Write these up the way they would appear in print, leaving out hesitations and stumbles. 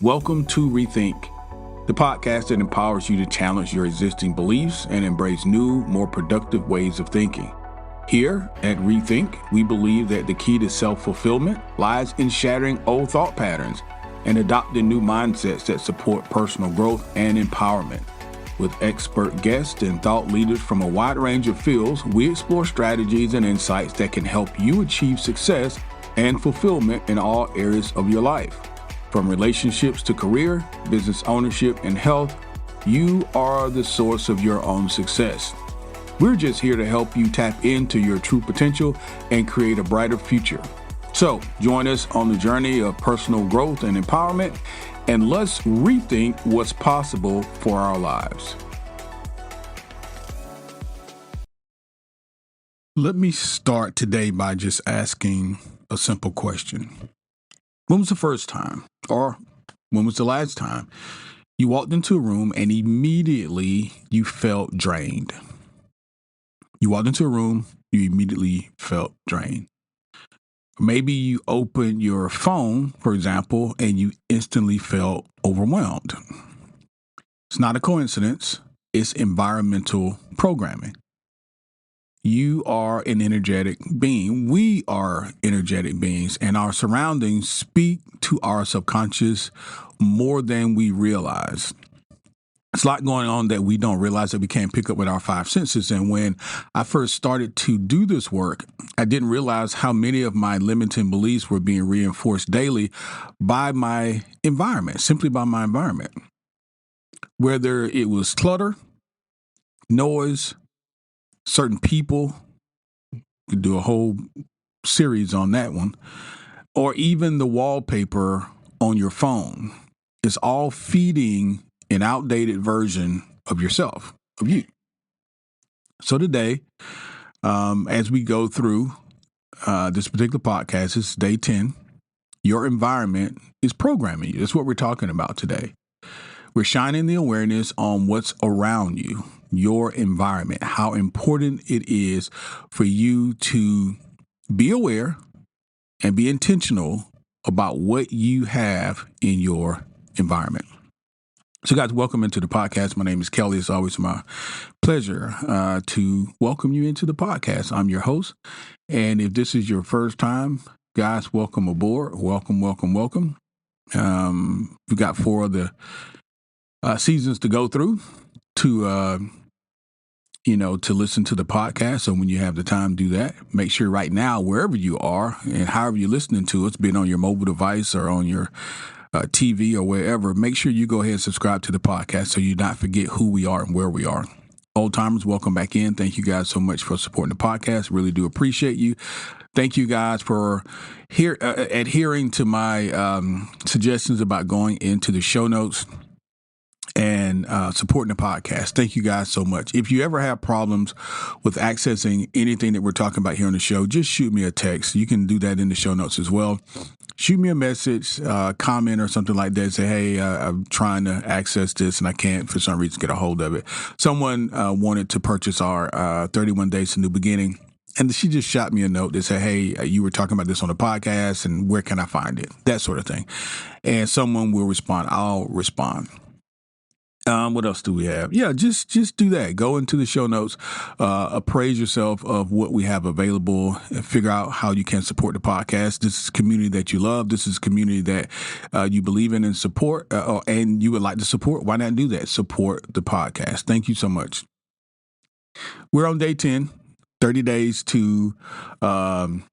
Welcome to Rethink, the podcast that empowers you to challenge your existing beliefs and embrace new, more productive ways of thinking. Here at Rethink, we believe that the key to self-fulfillment lies in shattering old thought patterns and adopting new mindsets that support personal growth and empowerment. With expert guests and thought leaders from a wide range of fields, we explore strategies and insights that can help you achieve success and fulfillment in all areas of your life. From relationships to career, business ownership, and health, you are the source of your own success. We're just here to help you tap into your true potential and create a brighter future. So join us on the journey of personal growth and empowerment, and let's rethink what's possible for our lives. Let me start today by just asking a simple question. When was the first time, or when was the last time, you walked into a room and immediately you felt drained? You walked into a room, you immediately felt drained. Maybe you opened your phone, for example, and you instantly felt overwhelmed. It's not a coincidence. It's environmental programming. You are an energetic being. We are energetic beings, and our surroundings speak to our subconscious more than we realize. It's a lot going on that we don't realize that we can't pick up with our five senses. And when I first started to do this work, I didn't realize how many of my limiting beliefs were being reinforced daily by my environment, simply by my environment. Whether it was clutter, noise, certain people, could do a whole series on that one, or even the wallpaper on your phone. It's all feeding an outdated version of yourself, of you. So today, as we go through this particular podcast, it's day 10, your environment is programming you. That's what we're talking about today. We're shining the awareness on what's around you, your environment, how important it is for you to be aware and be intentional about what you have in your environment. So guys, welcome into the podcast. My name is Kelly. It's always my pleasure to welcome you into the podcast. I'm your host. And if this is your first time, guys, welcome aboard. Welcome, welcome, welcome. We've got 4 of the seasons to go through to listen to the podcast. So when you have the time, do that. Make sure right now, wherever you are and however you're listening to us, being on your mobile device or on your TV or wherever, make sure you go ahead and subscribe to the podcast so you not forget who we are and where we are. Old timers, welcome back in. Thank you guys so much for supporting the podcast. Really do appreciate you. Thank you guys for adhering to my suggestions about going into the show notes and supporting the podcast. Thank you guys so much. If you ever have problems with accessing anything that we're talking about here on the show, just shoot me a text. You can do that in the show notes as well. Shoot me a message, comment or something like that. Say, hey, I'm trying to access this and I can't for some reason get a hold of it. Someone wanted to purchase our 31 Days to New Beginning. And she just shot me a note that said, hey, you were talking about this on the podcast and where can I find it? That sort of thing. And someone will respond. I'll respond. What else do we have? Yeah, just do that. Go into the show notes, appraise yourself of what we have available, and figure out how you can support the podcast. This is a community that you love. This is a community that you believe in and support, and you would like to support. Why not do that? Support the podcast. Thank you so much. We're on day 10, 30 days to 30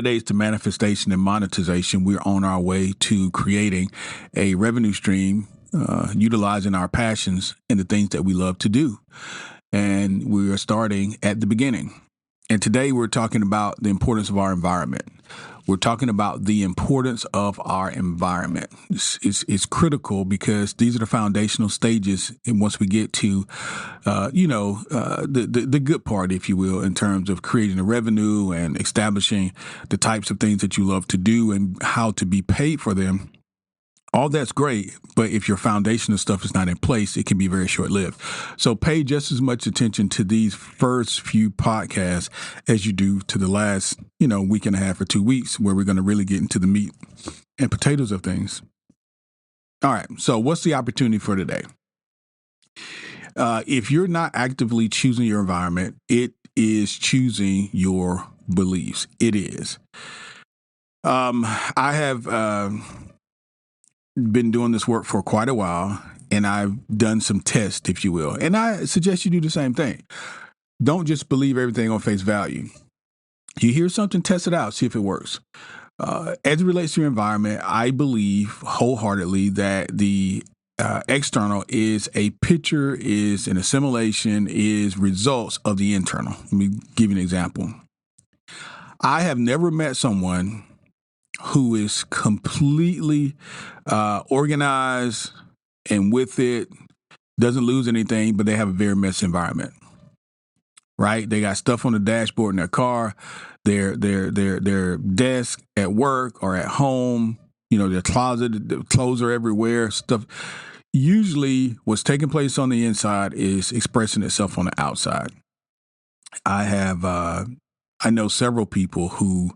days to manifestation and monetization. We're on our way to creating a revenue stream, utilizing our passions and the things that we love to do. And we are starting at the beginning. And today we're talking about the importance of our environment. We're talking about the importance of our environment. It's critical because these are the foundational stages. And once we get to, the good part, if you will, in terms of creating a revenue and establishing the types of things that you love to do and how to be paid for them, all that's great, but if your foundational stuff is not in place, it can be very short-lived. So pay just as much attention to these first few podcasts as you do to the last, week and a half or 2 weeks, where we're going to really get into the meat and potatoes of things. All right. So what's the opportunity for today? If you're not actively choosing your environment, it is choosing your beliefs. It is. I have been doing this work for quite a while, and I've done some tests, if you will. And I suggest you do the same thing. Don't just believe everything on face value. You hear something, test it out, see if it works. As it relates to your environment, I believe wholeheartedly that the external is a picture, is an assimilation, is results of the internal. Let me give you an example. I have never met someone who is completely organized and with it, doesn't lose anything, but they have a very messy environment. Right? They got stuff on the dashboard in their car, their desk at work or at home, their closet, the clothes are everywhere, stuff. Usually what's taking place on the inside is expressing itself on the outside. I know several people who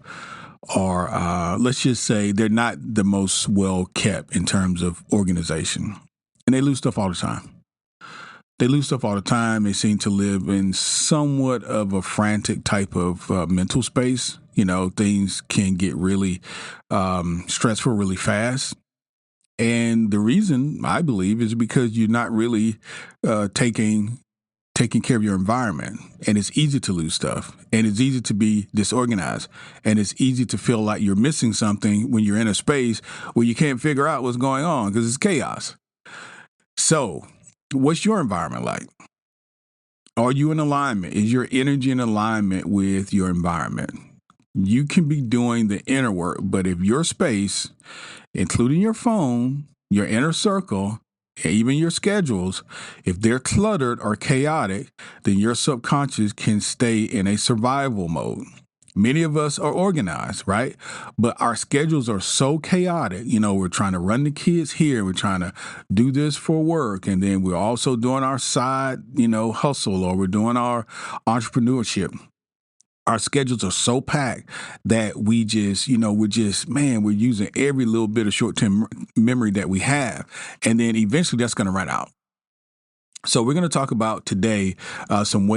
are, let's just say they're not the most well kept in terms of organization, and they lose stuff all the time. They seem to live in somewhat of a frantic type of mental space. Things can get really stressful really fast. And the reason, I believe, is because you're not really taking care of your environment. And it's easy to lose stuff. And it's easy to be disorganized. And it's easy to feel like you're missing something when you're in a space where you can't figure out what's going on because it's chaos. So, what's your environment like? Are you in alignment? Is your energy in alignment with your environment? You can be doing the inner work, but if your space, including your phone, your inner circle, even your schedules, if they're cluttered or chaotic, then your subconscious can stay in a survival mode. Many of us are organized, right? But our schedules are so chaotic. We're trying to run the kids here. We're trying to do this for work. And then we're also doing our side, hustle, or we're doing our entrepreneurship. Our schedules are so packed that we're using every little bit of short-term memory that we have. And then eventually that's going to run out. So we're going to talk about today some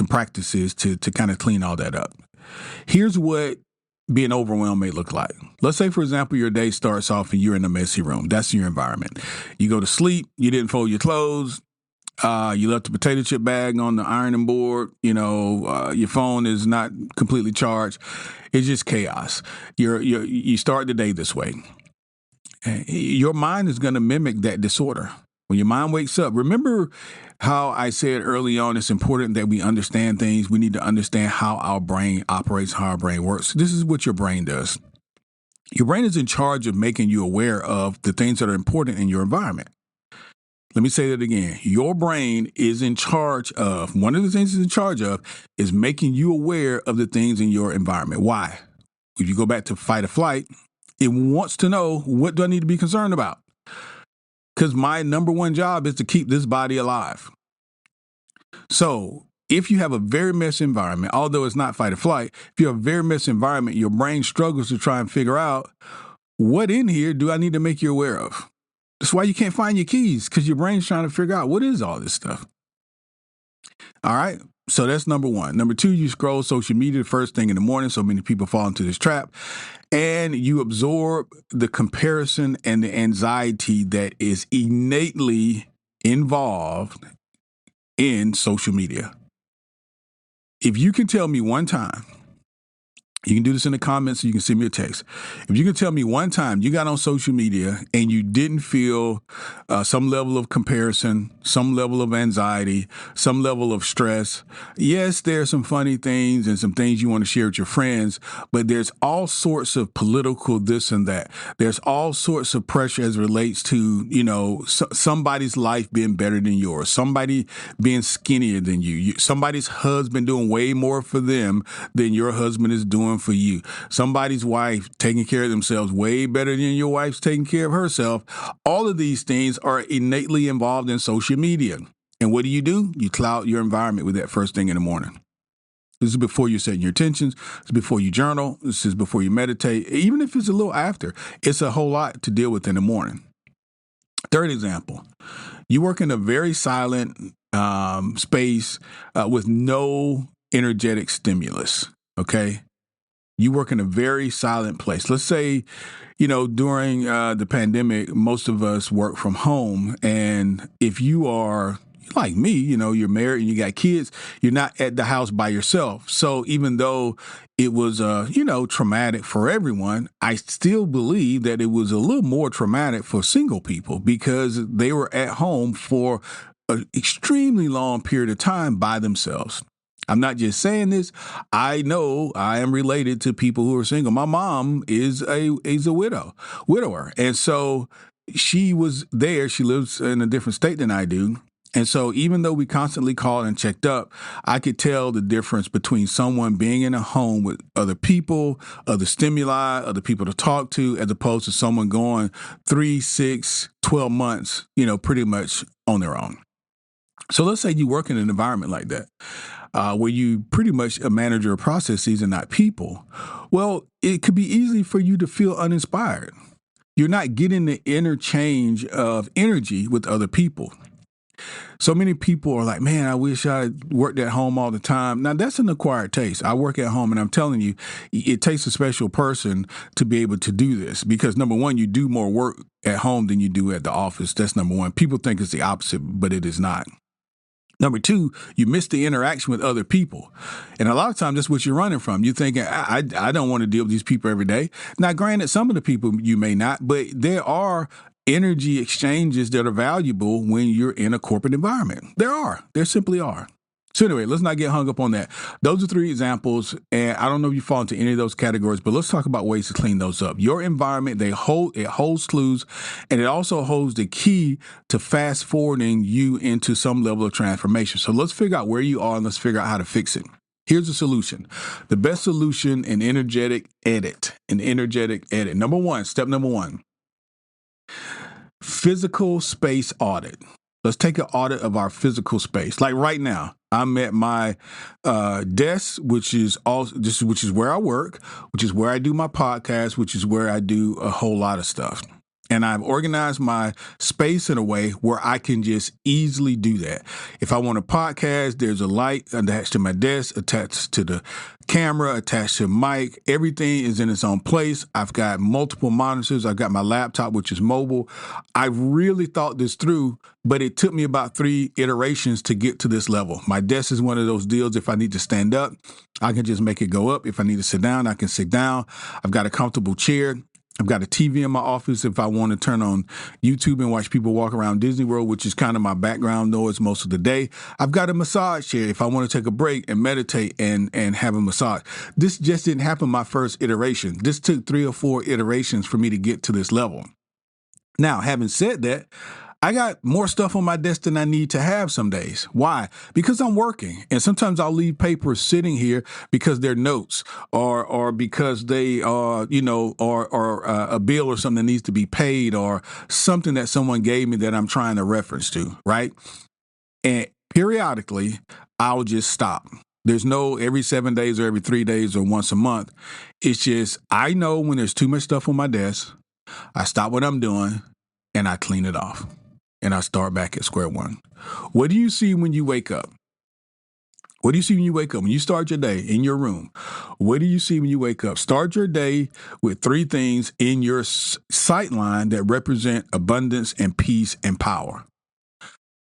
practices to kind of clean all that up. Here's what being overwhelmed may look like. Let's say, for example, your day starts off and you're in a messy room. That's your environment. You go to sleep, you didn't fold your clothes, you left the potato chip bag on the ironing board, your phone is not completely charged. It's just chaos. You start the day this way. Your mind is going to mimic that disorder. When your mind wakes up, remember how I said early on, it's important that we understand things. We need to understand how our brain operates, how our brain works. This is what your brain does. Your brain is in charge of making you aware of the things that are important in your environment. Let me say that again. Your brain is in charge of, one of the things it's in charge of is making you aware of the things in your environment. Why? If you go back to fight or flight, it wants to know, what do I need to be concerned about? Because my number one job is to keep this body alive. So if you have a very messy environment, although it's not fight or flight, if you have a very messy environment, your brain struggles to try and figure out, what in here do I need to make you aware of? That's why you can't find your keys, because your brain's trying to figure out, what is all this stuff? All right. So that's number one. Number two, you scroll social media the first thing in the morning. So many people fall into this trap. And you absorb the comparison and the anxiety that is innately involved in social media. If you can tell me one time, you can do this in the comments, so you can send me a text. If you can tell me one time you got on social media and you didn't feel some level of comparison, some level of anxiety, some level of stress. Yes, there are some funny things and some things you want to share with your friends, but there's all sorts of political this and that. There's all sorts of pressure as it relates to, somebody's life being better than yours, somebody being skinnier than you, somebody's husband doing way more for them than your husband is doing for you. Somebody's wife taking care of themselves way better than your wife's taking care of herself. All of these things are innately involved in social media. And what do? You cloud your environment with that first thing in the morning. This is before you're setting your intentions. This is before you journal. This is before you meditate. Even if it's a little after, it's a whole lot to deal with in the morning. Third example, you work in a very silent space with no energetic stimulus. Okay. You work in a very silent place. Let's say, during the pandemic, most of us work from home. And if you are like me, you're married and you got kids, you're not at the house by yourself. So even though it was, traumatic for everyone, I still believe that it was a little more traumatic for single people because they were at home for an extremely long period of time by themselves. I'm not just saying this. I know I am related to people who are single. My mom is a widower. And so she was there. She lives in a different state than I do. And so even though we constantly called and checked up, I could tell the difference between someone being in a home with other people, other stimuli, other people to talk to, as opposed to someone going 3, 6, 12 months, pretty much on their own. So let's say you work in an environment like that, where you pretty much a manager of processes and not people. Well, it could be easy for you to feel uninspired. You're not getting the interchange of energy with other people. So many people are like, man, I wish I worked at home all the time. Now, that's an acquired taste. I work at home, and I'm telling you, it takes a special person to be able to do this because, number one, you do more work at home than you do at the office. That's number one. People think it's the opposite, but it is not. Number two, you miss the interaction with other people. And a lot of times that's what you're running from. You're thinking, I don't want to deal with these people every day. Now, granted, some of the people you may not, but there are energy exchanges that are valuable when you're in a corporate environment. There simply are. So anyway, let's not get hung up on that. Those are 3 examples, and I don't know if you fall into any of those categories, but let's talk about ways to clean those up. Your environment, it holds clues, and it also holds the key to fast forwarding you into some level of transformation. So let's figure out where you are and let's figure out how to fix it. Here's the solution. The best solution, an energetic edit. Step number one, physical space audit. Let's take an audit of our physical space. Like right now, I'm at my desk, which is where I work, which is where I do my podcast, which is where I do a whole lot of stuff. And I've organized my space in a way where I can just easily do that. If I want a podcast, there's a light attached to my desk, attached to the camera, attached to the mic. Everything is in its own place. I've got multiple monitors. I've got my laptop, which is mobile. I've really thought this through, but it took me about 3 iterations to get to this level. My desk is one of those deals. If I need to stand up, I can just make it go up. If I need to sit down, I can sit down. I've got a comfortable chair. I've got a TV in my office if I want to turn on YouTube and watch people walk around Disney World, which is kind of my background noise most of the day. I've got a massage chair if I want to take a break and meditate and have a massage. This just didn't happen my first iteration. This took 3 or 4 iterations for me to get to this level. Now, having said that, I got more stuff on my desk than I need to have some days. Why? Because I'm working. And sometimes I'll leave papers sitting here because they're notes or because they are, or a bill or something that needs to be paid or something that someone gave me that I'm trying to reference to, right? And periodically, I'll just stop. There's no every 7 days or every 3 days or once a month. It's just I know when there's too much stuff on my desk, I stop what I'm doing and I clean it off. And I start back at square one. What do you see when you wake up? What do you see when you wake up? When you start your day in your room, what do you see when you wake up? Start your day with 3 things in your sightline that represent abundance and peace and power.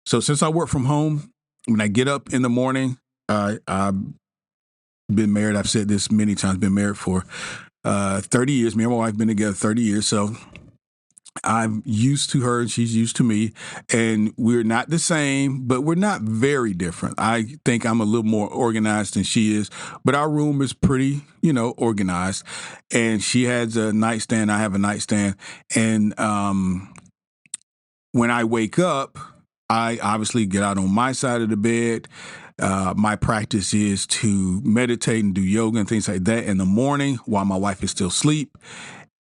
So since I work from home, when I get up in the morning, I've been married. I've said this many times, been married for 30 years. Me and my wife have been together 30 years. So I'm used to her and she's used to me, and we're not the same, but we're not very different. I think I'm a little more organized than she is, but our room is pretty, organized, and she has a nightstand. I have a nightstand. And when I wake up, I obviously get out on my side of the bed. My practice is to meditate and do yoga and things like that in the morning while my wife is still asleep.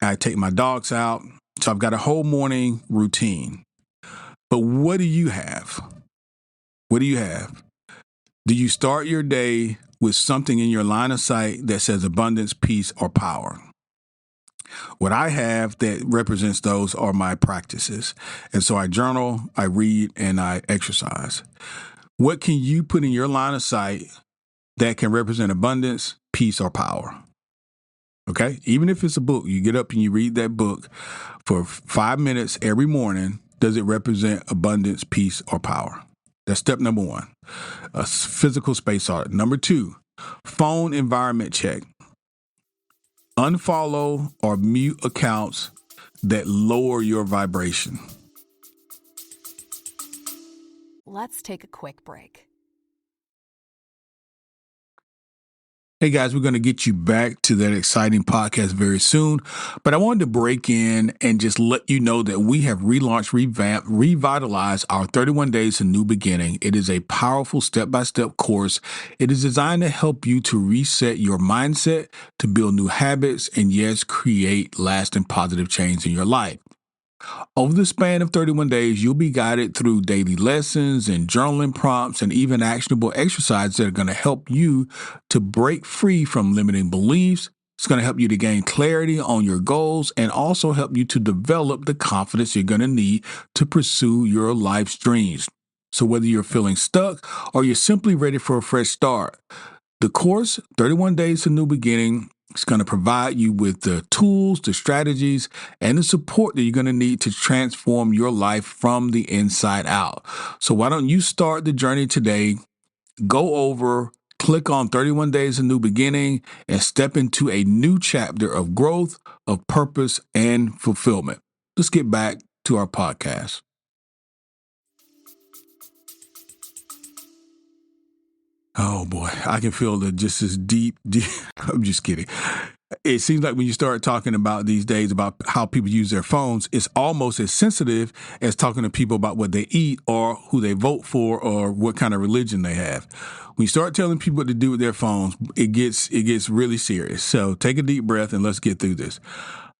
I take my dogs out. So I've got a whole morning routine. But what do you have? What do you have? Do you start your day with something in your line of sight that says abundance, peace, or power? What I have that represents those are my practices. And so I journal, I read, and I exercise. What can you put in your line of sight that can represent abundance, peace, or power? Okay. Even if it's a book, you get up and you read that book for 5 minutes every morning. Does it represent abundance, peace, or power? That's step number one, a physical space audit. Number two, phone environment check. Unfollow or mute accounts that lower your vibration. Let's take a quick break. Hey guys, we're going to get you back to that exciting podcast very soon. But I wanted to break in and just let you know that we have relaunched, revamped, revitalized our 31 Days to New Beginning. It is a powerful step-by-step course. It is designed to help you to reset your mindset, to build new habits, and yes, create lasting positive change in your life. Over the span of 31 days, you'll be guided through daily lessons and journaling prompts and even actionable exercises that are going to help you to break free from limiting beliefs. It's going to help you to gain clarity on your goals and also help you to develop the confidence you're going to need to pursue your life's dreams. So whether you're feeling stuck or you're simply ready for a fresh start, the course, 31 Days to New Beginning, is going to provide you with the tools, the strategies, and the support that you're going to need to transform your life from the inside out. So why don't you start the journey today? Go over, click on 31 Days to New Beginning, and step into a new chapter of growth, of purpose, and fulfillment. Let's get back to our podcast. Oh boy, I can feel that just as deep. I'm just kidding. It seems like when you start talking about these days about how people use their phones, it's almost as sensitive as talking to people about what they eat or who they vote for or what kind of religion they have. When you start telling people what to do with their phones, it gets really serious. So take a deep breath and let's get through this.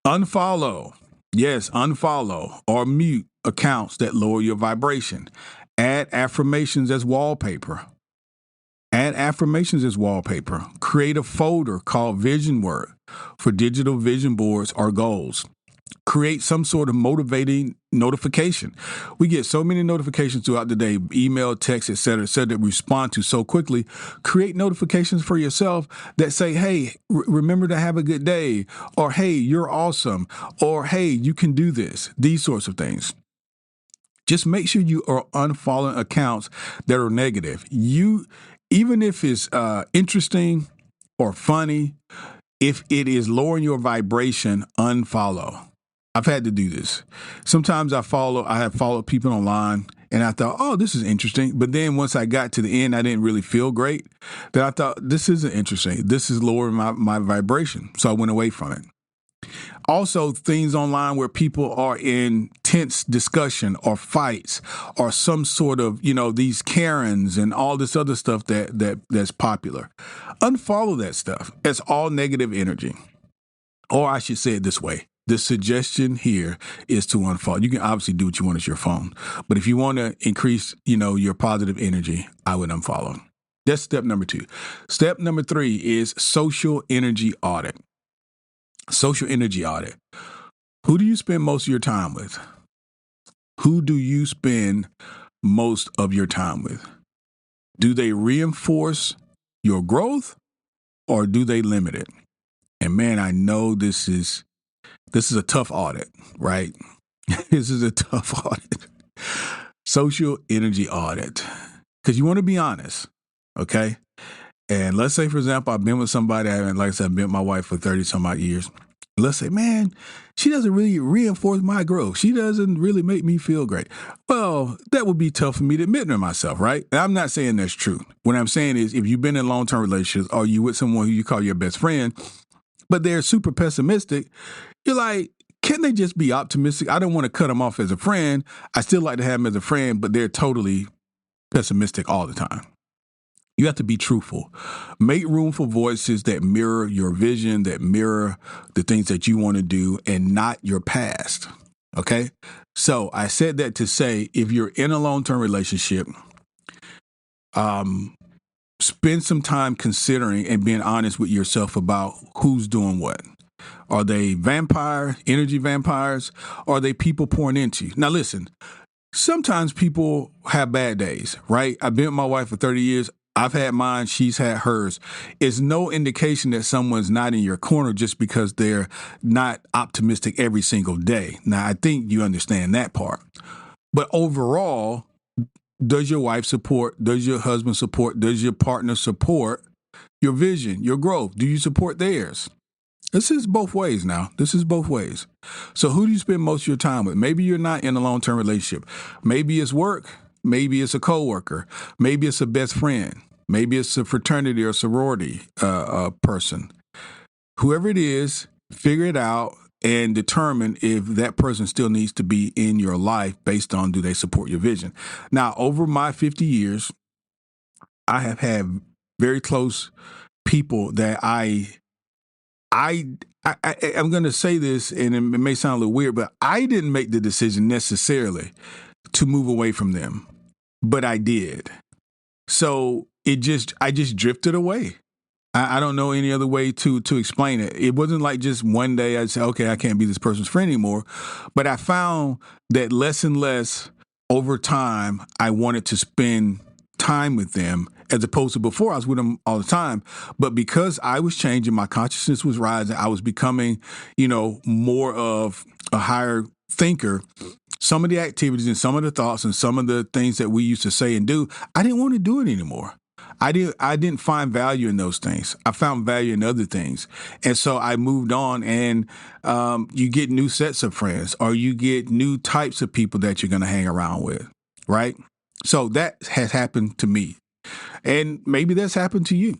Unfollow. Yes, unfollow or mute accounts that lower your vibration. Add affirmations as wallpaper. Add affirmations as wallpaper. Create a folder called Vision Work for digital vision boards or goals. Create some sort of motivating notification. We get so many notifications throughout the day, email, text, etc., that we respond to so quickly. Create notifications for yourself that say, hey, remember to have a good day, or hey, you're awesome, or hey, you can do this. These sorts of things. Just make sure you are unfollowing accounts that are negative. Even if it's interesting or funny, if it is lowering your vibration, unfollow. I've had to do this. Sometimes I have followed people online and I thought, oh, this is interesting. But then once I got to the end, I didn't really feel great. Then I thought, this isn't interesting. This is lowering my vibration. So I went away from it. Also, things online where people are in tense discussion or fights or some sort of, these Karens and all this other stuff that's popular. Unfollow that stuff. It's all negative energy. Or I should say it this way. The suggestion here is to unfollow. You can obviously do what you want with your phone. But if you want to increase, your positive energy, I would unfollow. That's step number 2. Step number 3 is social energy audit. Social energy audit. Who do you spend most of your time with? Who do you spend most of your time with? Do they reinforce your growth or do they limit it? And man, I know this is a tough audit, right? This is a tough audit. Social energy audit. Because you want to be honest, okay? And let's say, for example, I've been with somebody, like I said, I've been with my wife for 30 some odd years. Let's say, man, she doesn't really reinforce my growth. She doesn't really make me feel great. Well, that would be tough for me to admit to myself, right? And I'm not saying that's true. What I'm saying is if you've been in long-term relationships or you with someone who you call your best friend, but they're super pessimistic, you're like, can't they just be optimistic? I don't want to cut them off as a friend. I still like to have them as a friend, but they're totally pessimistic all the time. You have to be truthful. Make room for voices that mirror your vision, that mirror the things that you want to do and not your past. Okay? So I said that to say, if you're in a long-term relationship, spend some time considering and being honest with yourself about who's doing what. Are they energy vampires? Or are they people pouring into you? Now, listen, sometimes people have bad days, right? I've been with my wife for 30 years. I've had mine. She's had hers. It's no indication that someone's not in your corner just because they're not optimistic every single day. Now, I think you understand that part. But overall, does your wife support? Does your husband support? Does your partner support your vision, your growth? Do you support theirs? This is both ways now. This is both ways. So who do you spend most of your time with? Maybe you're not in a long-term relationship. Maybe it's work. Maybe it's a coworker. Maybe it's a best friend. Maybe it's a fraternity or sorority person. Whoever it is, figure it out and determine if that person still needs to be in your life based on do they support your vision. Now, over my 50 years, I have had very close people that I'm going to say this, and it may sound a little weird, but I didn't make the decision necessarily to move away from them, but I did. So I just drifted away. I don't know any other way to explain it. It wasn't like just one day I said, okay, I can't be this person's friend anymore. But I found that less and less over time, I wanted to spend time with them as opposed to before I was with them all the time. But because I was changing, my consciousness was rising, I was becoming, more of a higher thinker. Some of the activities and some of the thoughts and some of the things that we used to say and do, I didn't want to do it anymore. I didn't find value in those things. I found value in other things. And so I moved on, and you get new sets of friends, or you get new types of people that you're going to hang around with, right? So that has happened to me, and maybe that's happened to you.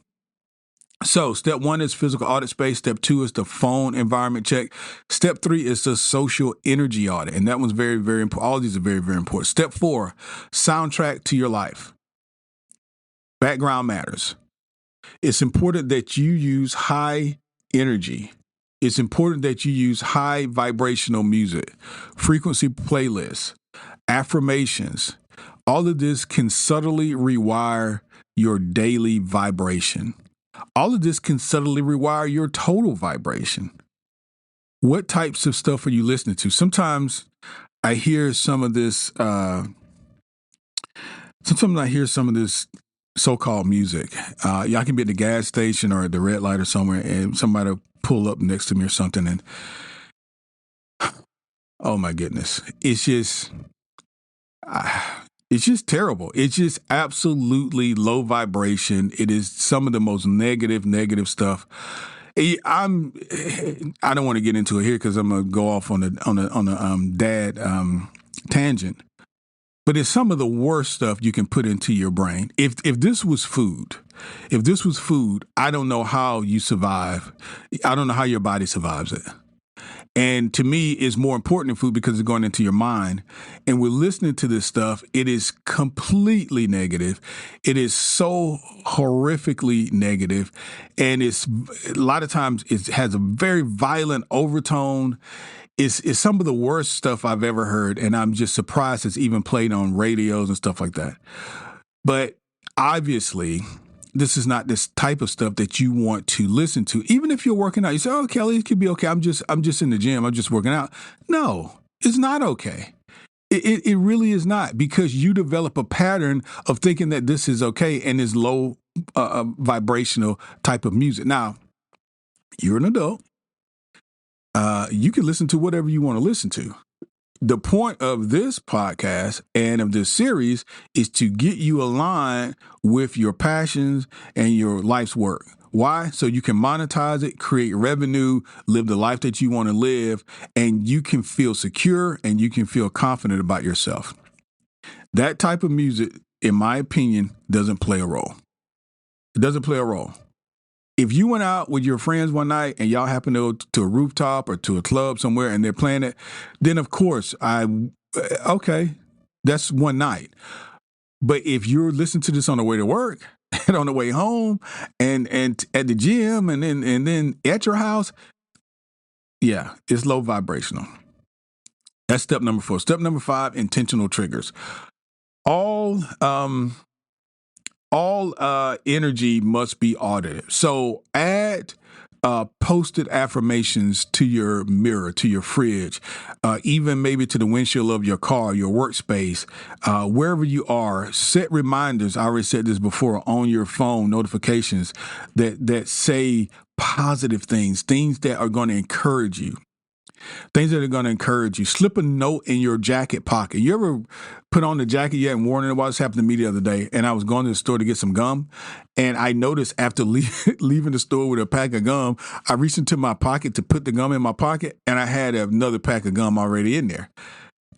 So step 1 is physical audit space. Step 2 is the phone environment check. Step 3 is the social energy audit. And that one's very, very important. All of these are very, very important. Step 4, soundtrack to your life. Background matters. It's important that you use high energy. It's important that you use high vibrational music, frequency playlists, affirmations. All of this can subtly rewire your daily vibration. All of this can subtly rewire your total vibration. What types of stuff are you listening to? Sometimes I hear some of this. So-called music. Y'all can be at the gas station or at the red light or somewhere, and somebody will pull up next to me or something, and oh my goodness, it's just terrible. It's just absolutely low vibration. It is some of the most negative stuff. I don't want to get into it here because I'm gonna go off on a dad tangent. But it's some of the worst stuff you can put into your brain. If this was food, I don't know how you survive. I don't know how your body survives it. And to me, it's more important than food because it's going into your mind. And we're listening to this stuff. It is completely negative. It is so horrifically negative. And it's a lot of times it has a very violent overtone. It's some of the worst stuff I've ever heard. And I'm just surprised it's even played on radios and stuff like that. But obviously, this is not this type of stuff that you want to listen to. Even if you're working out, you say, oh, Kelly, it could be okay. I'm just in the gym. I'm just working out. No, it's not okay. It really is not, because you develop a pattern of thinking that this is okay and is low vibrational type of music. Now, you're an adult. You can listen to whatever you want to listen to. The point of this podcast and of this series is to get you aligned with your passions and your life's work. Why? So you can monetize it, create revenue, live the life that you want to live, and you can feel secure and you can feel confident about yourself. That type of music, in my opinion, doesn't play a role. It doesn't play a role. If you went out with your friends one night and y'all happen to go to a rooftop or to a club somewhere and they're playing it, then of course okay, that's one night. But if you're listening to this on the way to work and on the way home and at the gym and then at your house, yeah, it's low vibrational. That's step number 4. Step number 5, intentional triggers. All energy must be audited. So add posted affirmations to your mirror, to your fridge, even maybe to the windshield of your car, your workspace, wherever you are. Set reminders. I already said this before, on your phone, notifications that say positive things that are going to encourage you. Things that are going to encourage you. Slip a note in your jacket pocket. You ever put on the jacket you hadn't worn in a while? This happened to me the other day, and I was going to the store to get some gum, and I noticed after leaving the store with a pack of gum, I reached into my pocket to put the gum in my pocket, and I had another pack of gum already in there.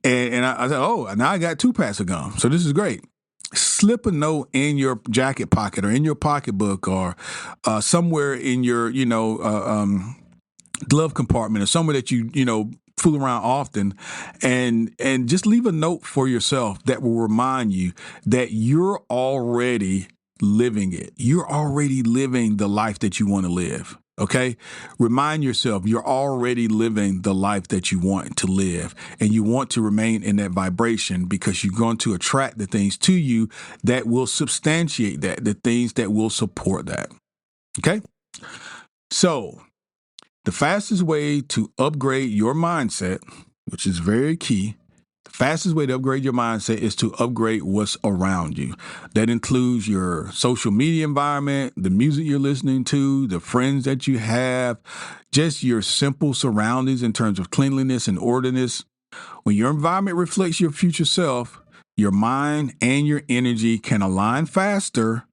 And I said, oh, now I got 2 packs of gum, so this is great. Slip a note in your jacket pocket or in your pocketbook or somewhere in your, glove compartment or somewhere that you fool around often, and just leave a note for yourself that will remind you that you're already living it. You're already living the life that you want to live. Okay? Remind yourself you're already living the life that you want to live, and you want to remain in that vibration because you're going to attract the things to you that will substantiate that, the things that will support that. Okay? So, the fastest way to upgrade your mindset, which is very key, the fastest way to upgrade your mindset is to upgrade what's around you. That includes your social media environment, the music you're listening to, the friends that you have, just your simple surroundings in terms of cleanliness and orderliness. When your environment reflects your future self, your mind and your energy can align faster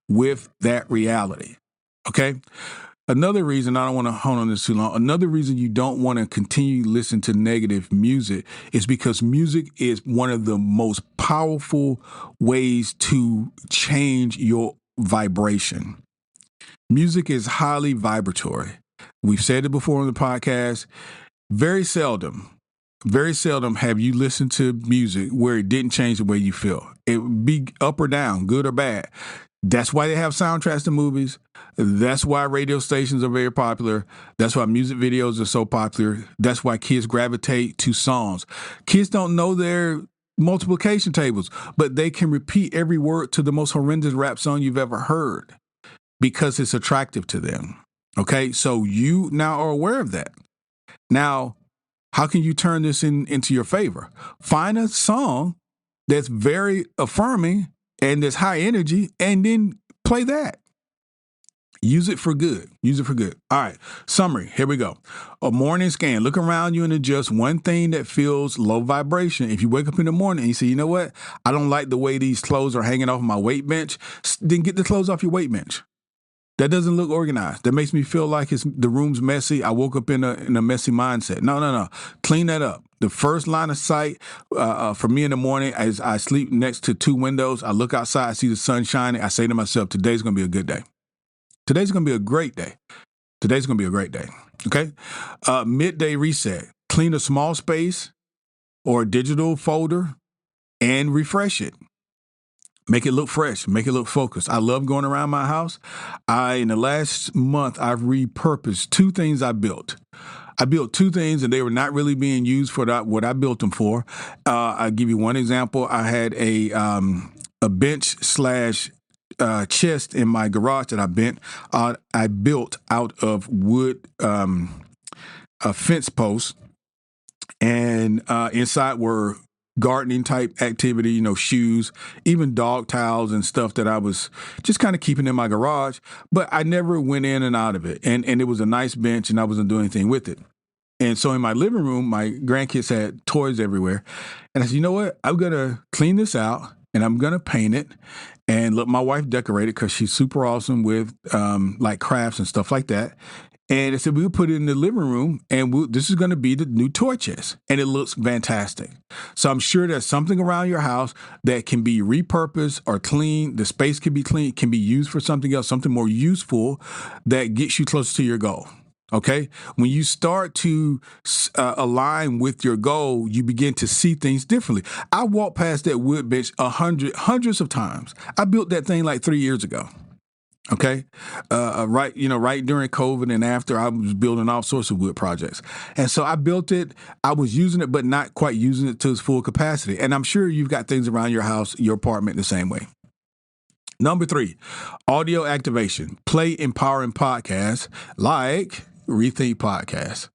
with that reality. Okay? Another reason, I don't want to hone on this too long, another reason you don't want to continue to listen to negative music is because music is one of the most powerful ways to change your vibration. Music is highly vibratory. We've said it before on the podcast. Very seldom have you listened to music where it didn't change the way you feel. It would be up or down, good or bad. That's why they have soundtracks to movies. That's why radio stations are very popular. That's why music videos are so popular. That's why kids gravitate to songs. Kids don't know their multiplication tables, but they can repeat every word to the most horrendous rap song you've ever heard because it's attractive to them. Okay, so you now are aware of that. Now, how can you turn this into your favor? Find a song that's very affirming and there's high energy, and then play that. Use it for good. Use it for good. All right. Summary. Here we go. A morning scan. Look around you and adjust one thing that feels low vibration. If you wake up in the morning and you say, you know what? I don't like the way these clothes are hanging off my weight bench. Then get the clothes off your weight bench. That doesn't look organized. That makes me feel like the room's messy. I woke up in a messy mindset. No. Clean that up. The first line of sight for me in the morning, as I sleep next to 2 windows, I look outside, I see the sun shining. I say to myself, today's going to be a good day. Today's going to be a great day. Today's going to be a great day. Okay? Midday reset. Clean a small space or a digital folder and refresh it. Make it look fresh. Make it look focused. I love going around my house. In the last month, I've repurposed 2 things I built. I built 2 things, and they were not really being used for what I built them for. I'll give you one example. I had a bench slash chest in my garage that I built out of wood fence posts, and inside were gardening type activity, shoes, even dog towels and stuff that I was just kind of keeping in my garage, but I never went in and out of it. And it was a nice bench and I wasn't doing anything with it. And so in my living room, my grandkids had toys everywhere. And I said, you know what? I'm going to clean this out and I'm going to paint it and let my wife decorate it because she's super awesome with like crafts and stuff like that. And I said, we'll put it in the living room and this is going to be the new toy chest. And it looks fantastic. So I'm sure there's something around your house that can be repurposed or cleaned. The space can be cleaned, can be used for something else, something more useful that gets you closer to your goal. Okay. When you start to align with your goal, you begin to see things differently. I walked past that wood bench hundreds of times. I built that thing like 3 years ago. Okay. Right during COVID and after, I was building all sorts of wood projects. And so I built it. I was using it, but not quite using it to its full capacity. And I'm sure you've got things around your house, your apartment the same way. Number 3, audio activation. Play empowering podcasts like Rethink Podcast.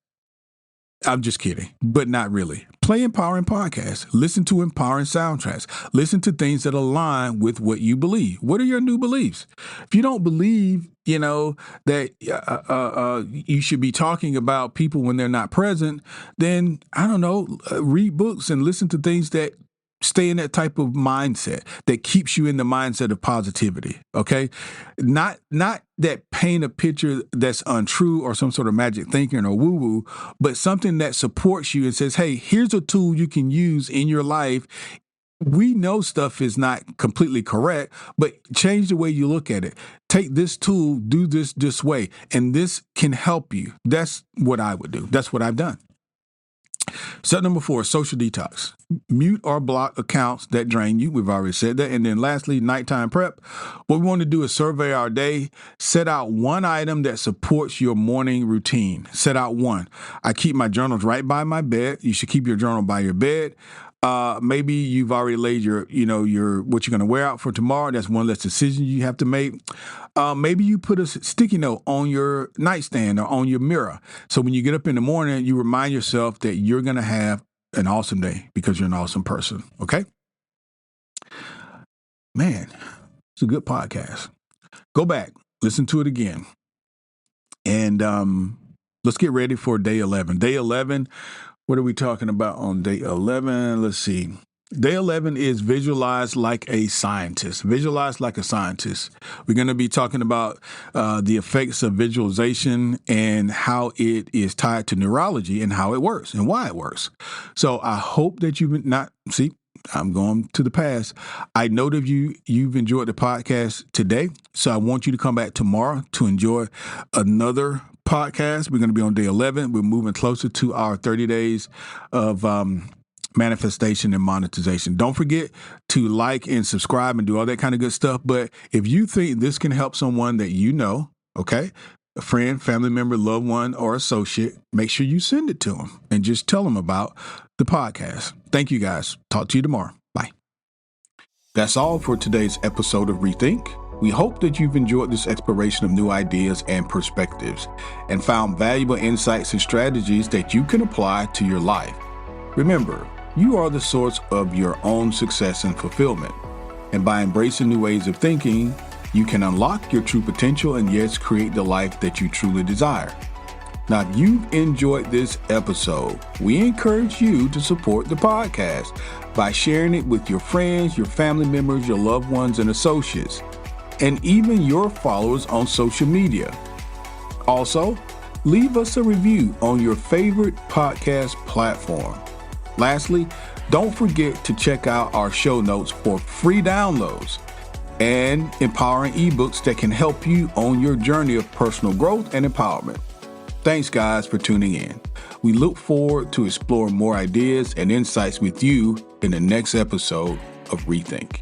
I'm just kidding, but not really. Play empowering podcasts. Listen to empowering soundtracks. Listen to things that align with what you believe. What are your new beliefs? If you don't believe, that you should be talking about people when they're not present, then I don't know, read books and listen to things that stay in that type of mindset that keeps you in the mindset of positivity. Okay. Not that paint a picture that's untrue or some sort of magic thinking or woo woo, but something that supports you and says, hey, here's a tool you can use in your life. We know stuff is not completely correct, but change the way you look at it. Take this tool, do this way, and this can help you. That's what I would do. That's what I've done. Step number 4, social detox. Mute or block accounts that drain you. We've already said that. And then lastly, nighttime prep. What we want to do is survey our day. Set out one item that supports your morning routine. Set out one. I keep my journals right by my bed. You should keep your journal by your bed. Maybe you've already laid your what you're going to wear out for tomorrow. That's one less decision you have to make. Maybe you put a sticky note on your nightstand or on your mirror. So when you get up in the morning, you remind yourself that you're going to have an awesome day because you're an awesome person. Okay? Man, it's a good podcast. Go back, listen to it again. And let's get ready for day 11. Day 11, what are we talking about on day 11? Let's see. Day 11 is visualize like a scientist. Visualize like a scientist. We're going to be talking about the effects of visualization and how it is tied to neurology and how it works and why it works. So I hope that you've not, see, I'm going to the past. I know that you've enjoyed the podcast today. So I want you to come back tomorrow to enjoy another podcast. We're going to be on day 11. We're moving closer to our 30 days of manifestation and monetization. Don't forget to like and subscribe and do all that kind of good stuff. But if you think this can help someone that you know, okay, a friend, family member, loved one, or associate, make sure you send it to them and just tell them about the podcast. Thank you guys. Talk to you tomorrow. Bye. That's all for today's episode of Rethink. We hope that you've enjoyed this exploration of new ideas and perspectives and found valuable insights and strategies that you can apply to your life. Remember, you are the source of your own success and fulfillment. And by embracing new ways of thinking, you can unlock your true potential and yes, create the life that you truly desire. Now, if you've enjoyed this episode, we encourage you to support the podcast by sharing it with your friends, your family members, your loved ones, and associates, and even your followers on social media. Also, leave us a review on your favorite podcast platform. Lastly, don't forget to check out our show notes for free downloads and empowering ebooks that can help you on your journey of personal growth and empowerment. Thanks, guys, for tuning in. We look forward to exploring more ideas and insights with you in the next episode of Rethink.